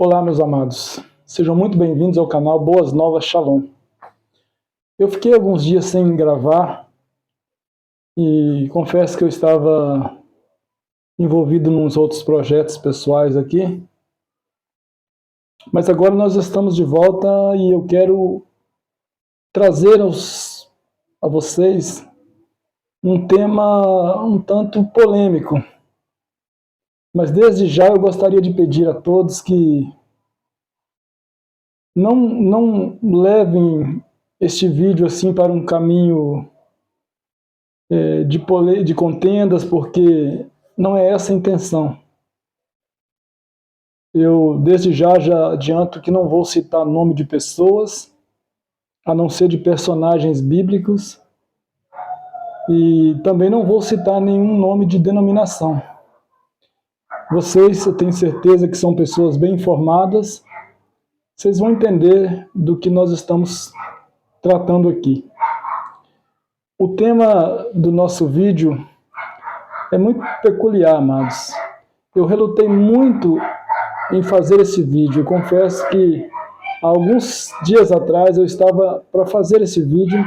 Olá, meus amados. Sejam muito bem-vindos ao canal Boas Novas Shalom. Eu fiquei alguns dias sem gravar e confesso que eu estava envolvido nos outros projetos pessoais aqui. Mas agora nós estamos de volta e eu quero trazer a vocês um tema um tanto polêmico. Mas desde já eu gostaria de pedir a todos que não levem este vídeo assim para um caminho de contendas, porque não é essa a intenção. Eu desde já adianto que não vou citar nome de pessoas, a não ser de personagens bíblicos, e também não vou citar nenhum nome de denominação. Vocês, eu tenho certeza que são pessoas bem informadas, vocês vão entender do que nós estamos tratando aqui. O tema do nosso vídeo é muito peculiar, amados. Eu relutei muito em fazer esse vídeo. Eu confesso que há alguns dias atrás eu estava para fazer esse vídeo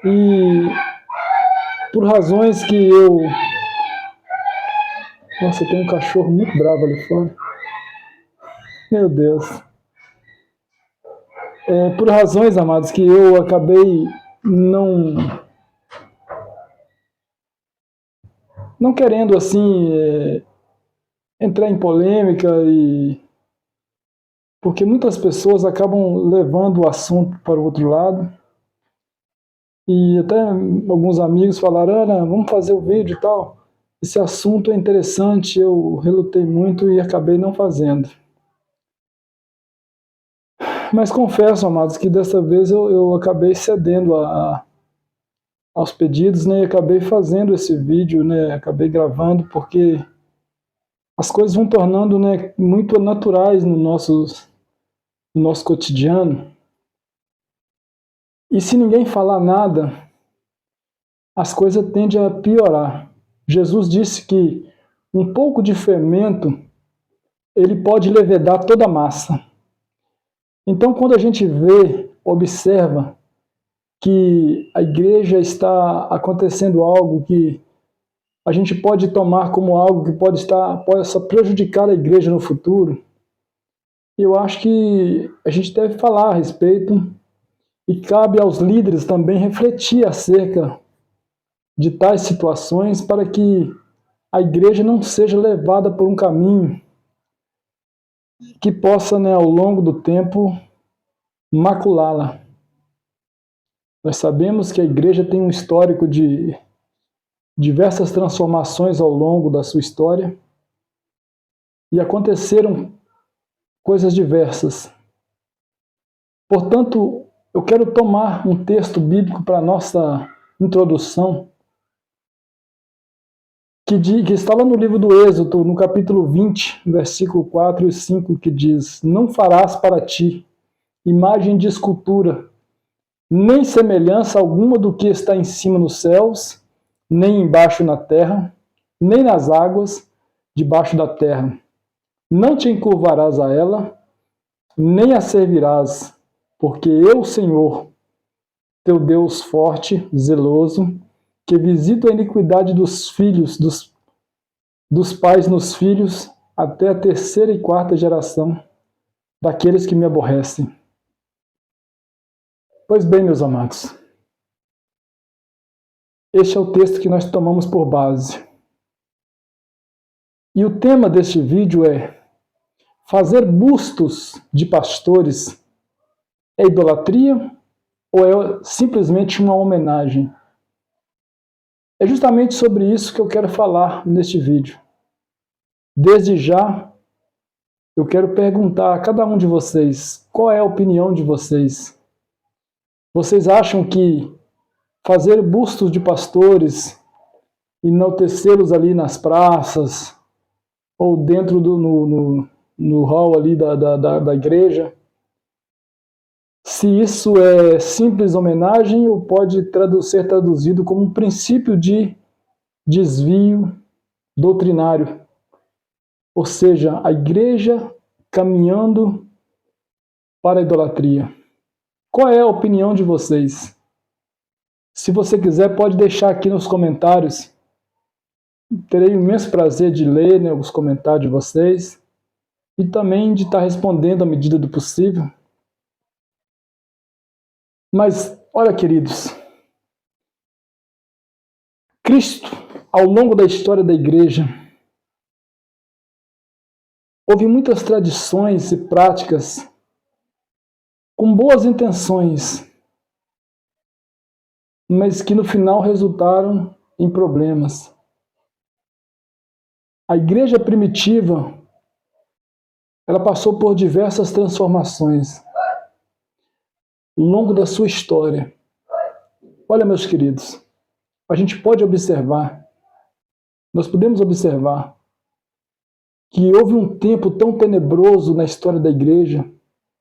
e por razões que eu... Nossa, tem um cachorro muito bravo ali fora. Meu Deus. Por razões, amados, que eu acabei não querendo assim entrar em polêmica, porque muitas pessoas acabam levando o assunto para o outro lado, e até alguns amigos falaram: Ana, vamos fazer o vídeo e tal, esse assunto é interessante. Eu relutei muito e acabei não fazendo. Mas confesso, amados, que dessa vez eu acabei cedendo aos pedidos, né, e acabei fazendo esse vídeo, né, acabei gravando, porque as coisas vão tornando, né, muito naturais no nosso cotidiano. E se ninguém falar nada, as coisas tendem a piorar. Jesus disse que um pouco de fermento, ele pode levedar toda a massa. Então, quando a gente observa que a igreja está acontecendo algo que a gente pode tomar como algo que possa prejudicar a igreja no futuro, eu acho que a gente deve falar a respeito, e cabe aos líderes também refletir acerca de tais situações para que a igreja não seja levada por um caminho que possa, né, ao longo do tempo, maculá-la. Nós sabemos que a igreja tem um histórico de diversas transformações ao longo da sua história, e aconteceram coisas diversas. Portanto, eu quero tomar um texto bíblico para a nossa introdução, que está lá no livro do Êxodo, no capítulo 20, versículo 4 e 5, que diz: Não farás para ti imagem de escultura, nem semelhança alguma do que está em cima nos céus, nem embaixo na terra, nem nas águas debaixo da terra. Não te encurvarás a ela, nem a servirás, porque eu, Senhor, teu Deus forte, zeloso, que visito a iniquidade dos filhos, dos pais nos filhos, até a terceira e quarta geração daqueles que me aborrecem. Pois bem, meus amados, este é o texto que nós tomamos por base. E o tema deste vídeo é: fazer bustos de pastores é idolatria ou é simplesmente uma homenagem? É justamente sobre isso que eu quero falar neste vídeo. Desde já, eu quero perguntar a cada um de vocês: qual é a opinião de vocês? Vocês acham que fazer bustos de pastores, enaltecê-los ali nas praças, ou dentro no hall ali da igreja, se isso é simples homenagem ou pode ser traduzido como um princípio de desvio doutrinário? Ou seja, a igreja caminhando para a idolatria. Qual é a opinião de vocês? Se você quiser, pode deixar aqui nos comentários. Terei um imenso prazer de ler, né, os comentários de vocês e também de estar respondendo à medida do possível. Mas, olha, queridos, Cristo, ao longo da história da igreja, houve muitas tradições e práticas com boas intenções, mas que no final resultaram em problemas. A igreja primitiva, ela passou por diversas transformações ao longo da sua história. Olha, meus queridos, a gente pode observar, nós podemos observar que houve um tempo tão tenebroso na história da igreja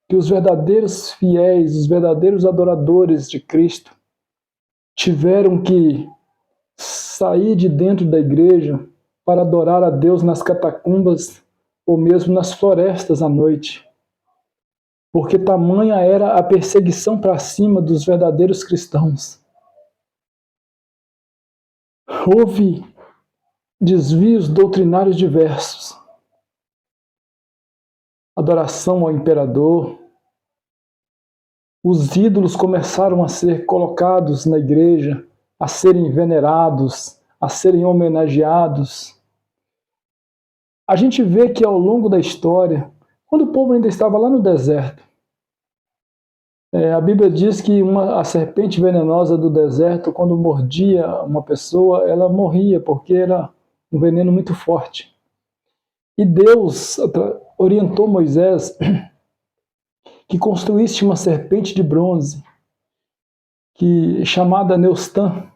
que os verdadeiros fiéis, os verdadeiros adoradores de Cristo tiveram que sair de dentro da igreja para adorar a Deus nas catacumbas ou mesmo nas florestas à noite. Porque tamanha era a perseguição para cima dos verdadeiros cristãos. Houve desvios doutrinários diversos. Adoração ao imperador. Os ídolos começaram a ser colocados na igreja, a serem venerados, a serem homenageados. A gente vê que ao longo da história, quando o povo ainda estava lá no deserto, a Bíblia diz que a serpente venenosa do deserto, quando mordia uma pessoa, ela morria, porque era um veneno muito forte. E Deus orientou Moisés que construísse uma serpente de bronze, chamada Neustã.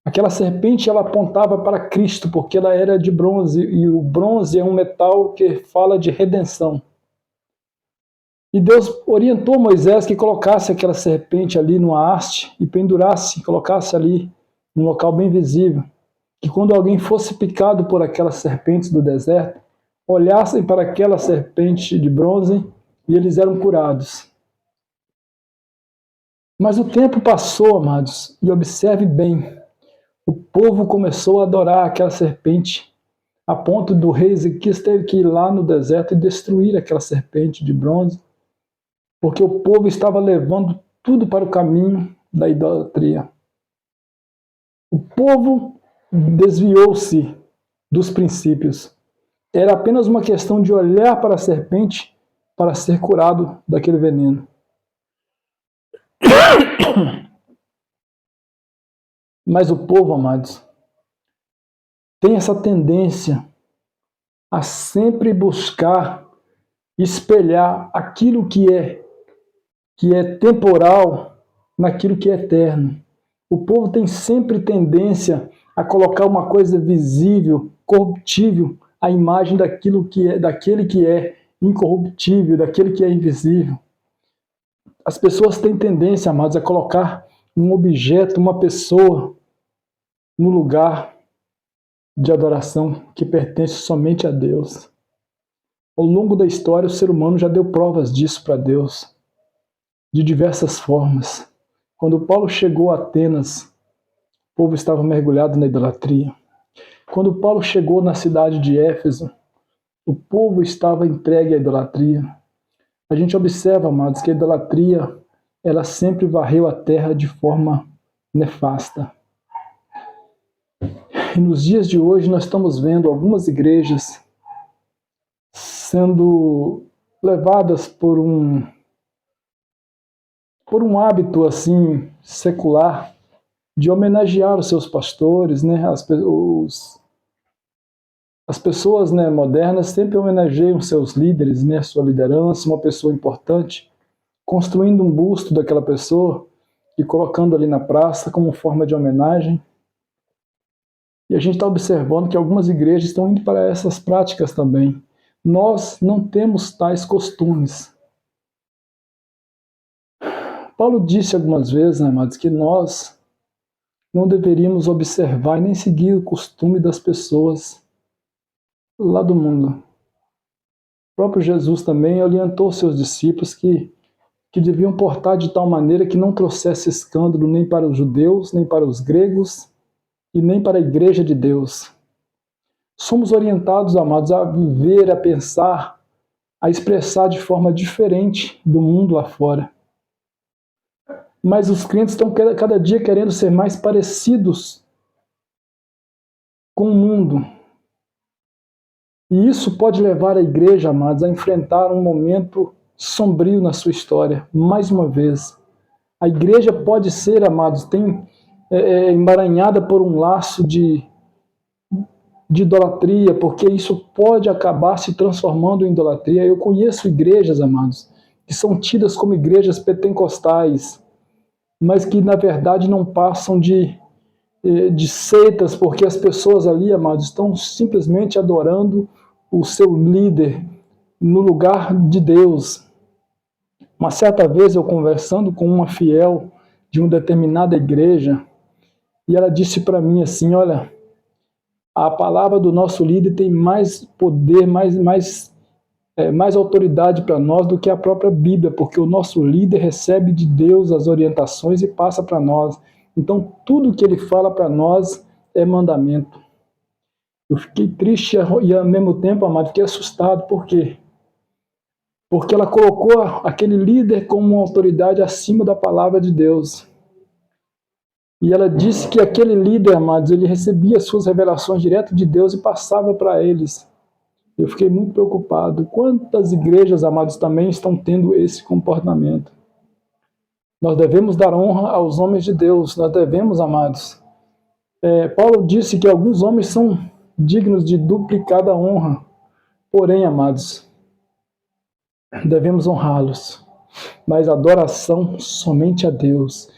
Aquela serpente, ela apontava para Cristo, porque ela era de bronze, e o bronze é um metal que fala de redenção. E Deus orientou Moisés que colocasse aquela serpente ali numa haste e pendurasse, colocasse ali num local bem visível, que quando alguém fosse picado por aquelas serpentes do deserto, olhassem para aquela serpente de bronze e eles eram curados. Mas o tempo passou, amados, e observe bem, o povo começou a adorar aquela serpente, a ponto do rei Ezequias ter que ir lá no deserto e destruir aquela serpente de bronze, porque o povo estava levando tudo para o caminho da idolatria. O povo desviou-se dos princípios. Era apenas uma questão de olhar para a serpente para ser curado daquele veneno. Mas o povo, amados, tem essa tendência a sempre buscar espelhar aquilo que é temporal naquilo que é eterno. O povo tem sempre tendência a colocar uma coisa visível, corruptível, à imagem daquele que é incorruptível, daquele que é invisível. As pessoas têm tendência, amados, a colocar um objeto, uma pessoa, no lugar de adoração que pertence somente a Deus. Ao longo da história, o ser humano já deu provas disso para Deus, de diversas formas. Quando Paulo chegou a Atenas, o povo estava mergulhado na idolatria. Quando Paulo chegou na cidade de Éfeso, o povo estava entregue à idolatria. A gente observa, amados, que a idolatria, ela sempre varreu a terra de forma nefasta. E nos dias de hoje nós estamos vendo algumas igrejas sendo levadas por um hábito assim secular de homenagear os seus pastores, né? As pessoas, né, modernas sempre homenageiam seus líderes, né, sua liderança, uma pessoa importante, construindo um busto daquela pessoa e colocando ali na praça como forma de homenagem. E a gente está observando que algumas igrejas estão indo para essas práticas também. Nós não temos tais costumes. Paulo disse algumas vezes, né, amados, que nós não deveríamos observar e nem seguir o costume das pessoas lá do mundo. próprio Jesus também orientou seus discípulos que deviam portar de tal maneira que não trouxesse escândalo nem para os judeus, nem para os gregos e nem para a igreja de Deus. Somos orientados, amados, a viver, a pensar, a expressar de forma diferente do mundo lá fora. Mas os crentes estão cada dia querendo ser mais parecidos com o mundo. E isso pode levar a igreja, amados, a enfrentar um momento sombrio na sua história. Mais uma vez, a igreja pode ser, amados, emaranhada por um laço de idolatria, porque isso pode acabar se transformando em idolatria. Eu conheço igrejas, amados, que são tidas como igrejas pentecostais, mas que na verdade não passam de seitas, porque as pessoas ali, amados, estão simplesmente adorando o seu líder no lugar de Deus. Uma certa vez eu conversando com uma fiel de uma determinada igreja, e ela disse para mim assim, olha, a palavra do nosso líder tem mais poder, mais autoridade para nós do que a própria Bíblia, porque o nosso líder recebe de Deus as orientações e passa para nós. Então, tudo que ele fala para nós é mandamento. Eu fiquei triste e, ao mesmo tempo, amado, fiquei assustado. Por quê? Porque ela colocou aquele líder como uma autoridade acima da palavra de Deus. E ela disse que aquele líder, amados, ele recebia suas revelações direto de Deus e passava para eles. Eu fiquei muito preocupado. Quantas igrejas, amados, também estão tendo esse comportamento? Nós devemos dar honra aos homens de Deus. Nós devemos, amados. Paulo disse que alguns homens são dignos de duplicada honra. Porém, amados, devemos honrá-los. Mas adoração somente a Deus.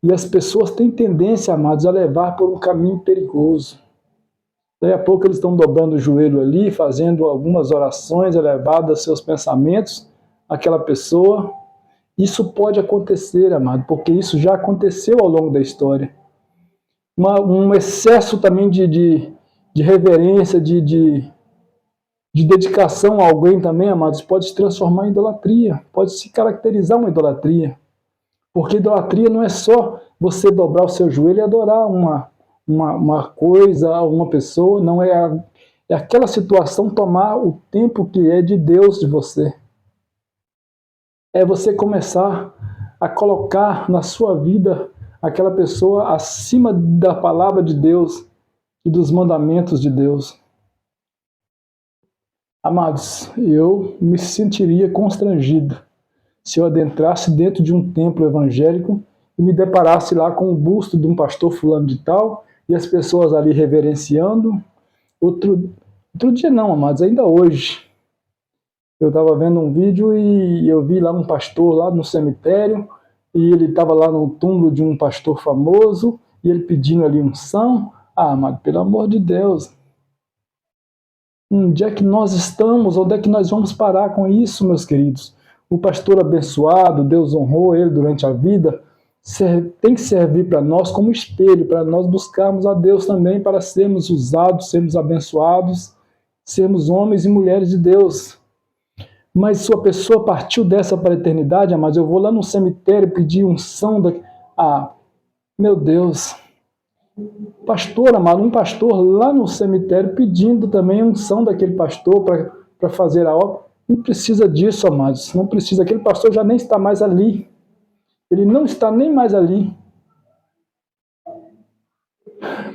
E as pessoas têm tendência, amados, a levar por um caminho perigoso. Daí a pouco eles estão dobrando o joelho ali, fazendo algumas orações elevadas aos seus pensamentos, aquela pessoa. Isso pode acontecer, amado, porque isso já aconteceu ao longo da história. Um excesso também de reverência, de dedicação a alguém também, amados, pode se transformar em idolatria, pode se caracterizar uma idolatria. Porque idolatria não é só você dobrar o seu joelho e adorar uma coisa, uma pessoa, não é aquela situação tomar o tempo que é de Deus de você. É você começar a colocar na sua vida aquela pessoa acima da palavra de Deus e dos mandamentos de Deus. Amados, eu me sentiria constrangido se eu adentrasse dentro de um templo evangélico e me deparasse lá com o busto de um pastor fulano de tal, e as pessoas ali reverenciando. Outro dia não, amados, ainda hoje. Eu estava vendo um vídeo e eu vi lá um pastor lá no cemitério, e ele estava lá no túmulo de um pastor famoso, e ele pedindo ali unção. Ah, amado, pelo amor de Deus. Onde é que nós estamos? Onde é que nós vamos parar com isso, meus queridos? O pastor abençoado, Deus honrou ele durante a vida, tem que servir para nós como espelho, para nós buscarmos a Deus também, para sermos usados, sermos abençoados, sermos homens e mulheres de Deus. Mas se a pessoa partiu dessa para a eternidade, amados, eu vou lá no cemitério pedir unção meu Deus. Pastor, amado, um pastor lá no cemitério pedindo também unção daquele pastor para fazer a obra. Não precisa disso, amados, não precisa. Aquele pastor já nem está mais ali. Ele não está nem mais ali.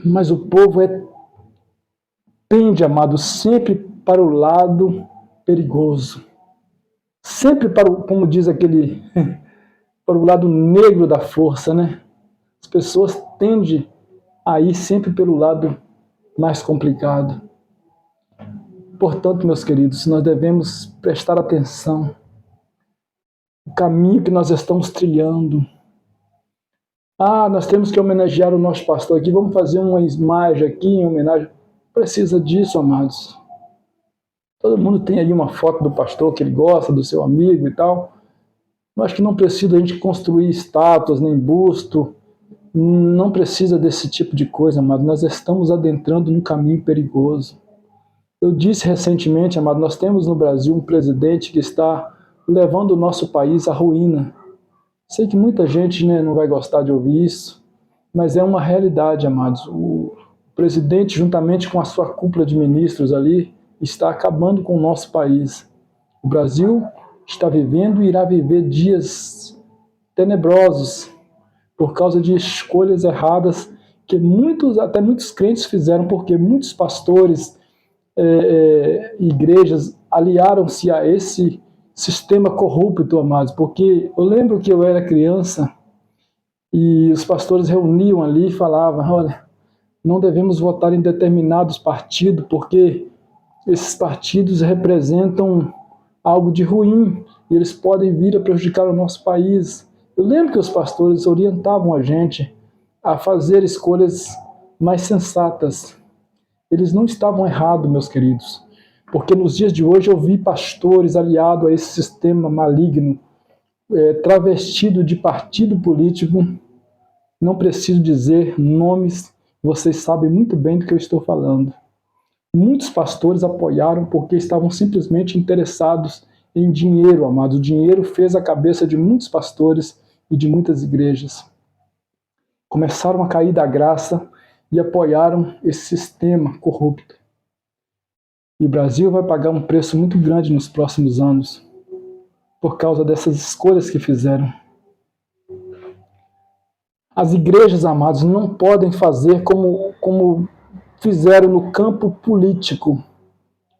Mas o povo tende, amado, sempre para o lado perigoso. Sempre como diz aquele, para o lado negro da força, né? As pessoas tendem a ir sempre pelo lado mais complicado. Portanto, meus queridos, nós devemos prestar atenção no caminho que nós estamos trilhando. Nós temos que homenagear o nosso pastor aqui, vamos fazer uma imagem aqui em homenagem. Precisa disso, amados. Todo mundo tem aí uma foto do pastor que ele gosta, do seu amigo e tal. Eu acho que não precisa a gente construir estátuas, nem busto. Não precisa desse tipo de coisa, amado. Nós estamos adentrando num caminho perigoso. Eu disse recentemente, amado, nós temos no Brasil um presidente que está levando o nosso país à ruína. Sei que muita gente, né, não vai gostar de ouvir isso, mas é uma realidade, amados. O presidente, juntamente com a sua cúpula de ministros ali, está acabando com o nosso país. O Brasil está vivendo e irá viver dias tenebrosos por causa de escolhas erradas que até muitos crentes fizeram, porque muitos pastores, igrejas aliaram-se a esse sistema corrupto, amados. Porque eu lembro que eu era criança e os pastores reuniam ali e falavam: olha, não devemos votar em determinados partidos, porque esses partidos representam algo de ruim e eles podem vir a prejudicar o nosso país. Eu lembro que os pastores orientavam a gente a fazer escolhas mais sensatas. Eles não estavam errados, meus queridos, porque nos dias de hoje eu vi pastores aliados a esse sistema maligno, travestido de partido político. Não preciso dizer nomes, vocês sabem muito bem do que eu estou falando. Muitos pastores apoiaram porque estavam simplesmente interessados em dinheiro, amados. O dinheiro fez a cabeça de muitos pastores e de muitas igrejas. Começaram a cair da graça e apoiaram esse sistema corrupto. E o Brasil vai pagar um preço muito grande nos próximos anos por causa dessas escolhas que fizeram. As igrejas, amados, não podem fazer como fizeram no campo político.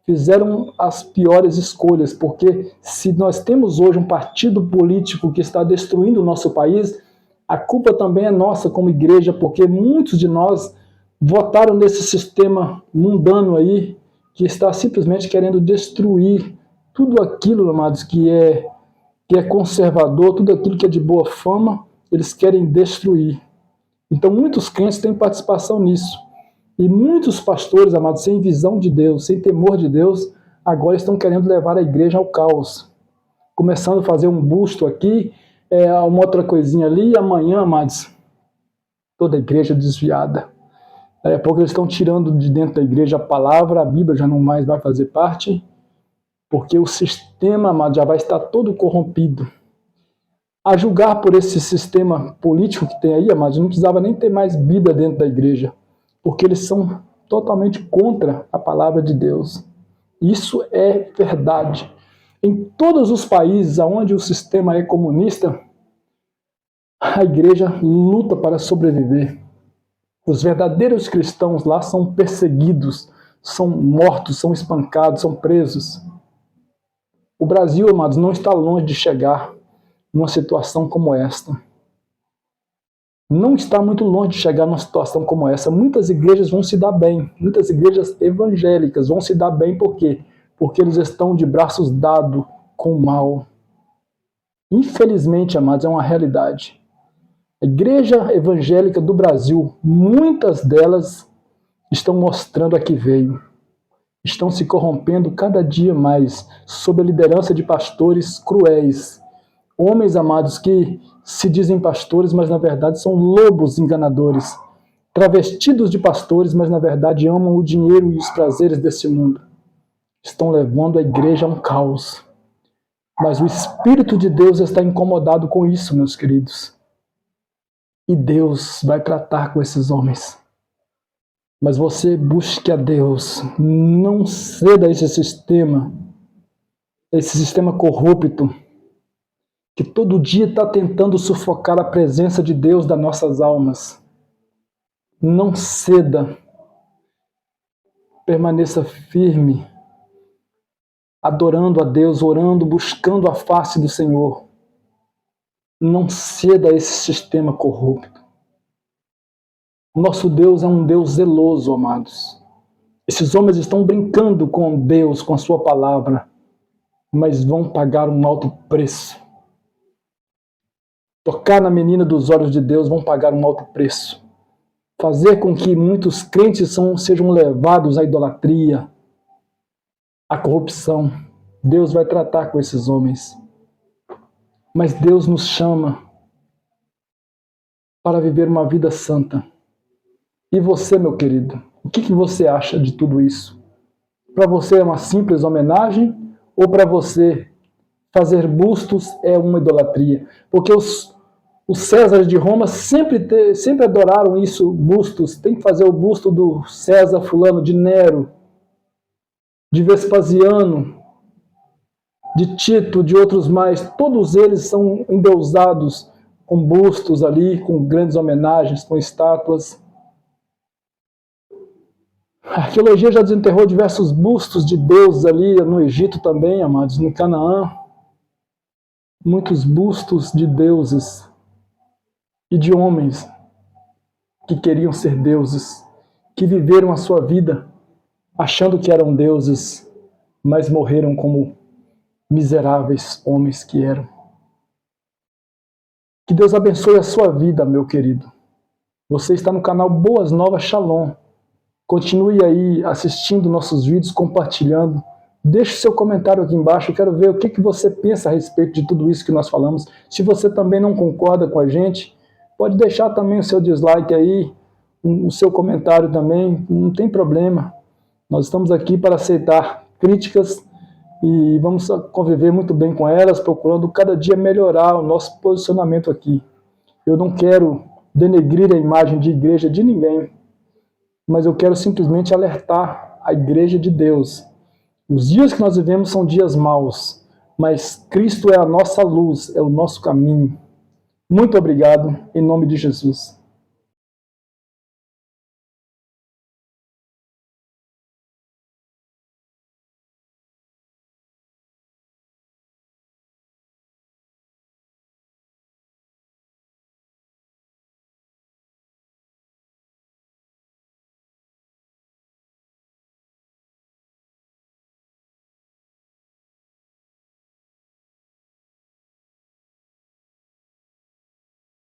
Fizeram as piores escolhas, porque se nós temos hoje um partido político que está destruindo o nosso país, a culpa também é nossa como igreja, porque muitos de nós votaram nesse sistema mundano aí, que está simplesmente querendo destruir tudo aquilo, amados, que é conservador, tudo aquilo que é de boa fama, eles querem destruir. Então muitos crentes têm participação nisso. E muitos pastores, amados, sem visão de Deus, sem temor de Deus, agora estão querendo levar a igreja ao caos. Começando a fazer um busto aqui, uma outra coisinha ali, e amanhã, amados, toda a igreja desviada. Daqui a pouco eles estão tirando de dentro da igreja a palavra, a Bíblia já não mais vai fazer parte, porque o sistema, amados, já vai estar todo corrompido. A julgar por esse sistema político que tem aí, amados, não precisava nem ter mais Bíblia dentro da igreja, porque eles são totalmente contra a palavra de Deus. Isso é verdade. Em todos os países onde o sistema é comunista, a igreja luta para sobreviver. Os verdadeiros cristãos lá são perseguidos, são mortos, são espancados, são presos. O Brasil, amados, não está longe de chegar numa situação como esta. Não está muito longe de chegar numa situação como essa. Muitas igrejas vão se dar bem. Muitas igrejas evangélicas vão se dar bem. Por quê? Porque eles estão de braços dados com o mal. Infelizmente, amados, é uma realidade. A igreja evangélica do Brasil, muitas delas estão mostrando a que veio. Estão se corrompendo cada dia mais sob a liderança de pastores cruéis. Homens, amados, que se dizem pastores, mas na verdade são lobos enganadores, travestidos de pastores, mas na verdade amam o dinheiro e os prazeres desse mundo. Estão levando a igreja a um caos. Mas o Espírito de Deus está incomodado com isso, meus queridos. E Deus vai tratar com esses homens. Mas você busque a Deus, não ceda a esse sistema corrupto, que todo dia está tentando sufocar a presença de Deus das nossas almas. Não ceda. Permaneça firme, adorando a Deus, orando, buscando a face do Senhor. Não ceda a esse sistema corrupto. Nosso Deus é um Deus zeloso, amados. Esses homens estão brincando com Deus, com a sua palavra, mas vão pagar um alto preço. Tocar na menina dos olhos de Deus, vão pagar um alto preço. Fazer com que muitos crentes sejam levados à idolatria, à corrupção. Deus vai tratar com esses homens. Mas Deus nos chama para viver uma vida santa. E você, meu querido, o que você acha de tudo isso? Para você é uma simples homenagem, ou para você fazer bustos é uma idolatria? Porque os Césares de Roma sempre adoraram isso, bustos. Tem que fazer o busto do César fulano, de Nero, de Vespasiano, de Tito, de outros mais. Todos eles são endeusados com bustos ali, com grandes homenagens, com estátuas. A arqueologia já desenterrou diversos bustos de deuses ali no Egito também, amados, no Canaã. Muitos bustos de deuses e de homens que queriam ser deuses, que viveram a sua vida achando que eram deuses, mas morreram como miseráveis homens que eram. Que Deus abençoe a sua vida, meu querido. Você está no canal Boas Novas Shalom. Continue aí assistindo nossos vídeos, compartilhando. Deixe seu comentário aqui embaixo, eu quero ver o que você pensa a respeito de tudo isso que nós falamos. Se você também não concorda com a gente, pode deixar também o seu dislike aí, o seu comentário também, não tem problema. Nós estamos aqui para aceitar críticas e vamos conviver muito bem com elas, procurando cada dia melhorar o nosso posicionamento aqui. Eu não quero denegrir a imagem de igreja de ninguém, mas eu quero simplesmente alertar a igreja de Deus. Os dias que nós vivemos são dias maus, mas Cristo é a nossa luz, é o nosso caminho. Muito obrigado, em nome de Jesus.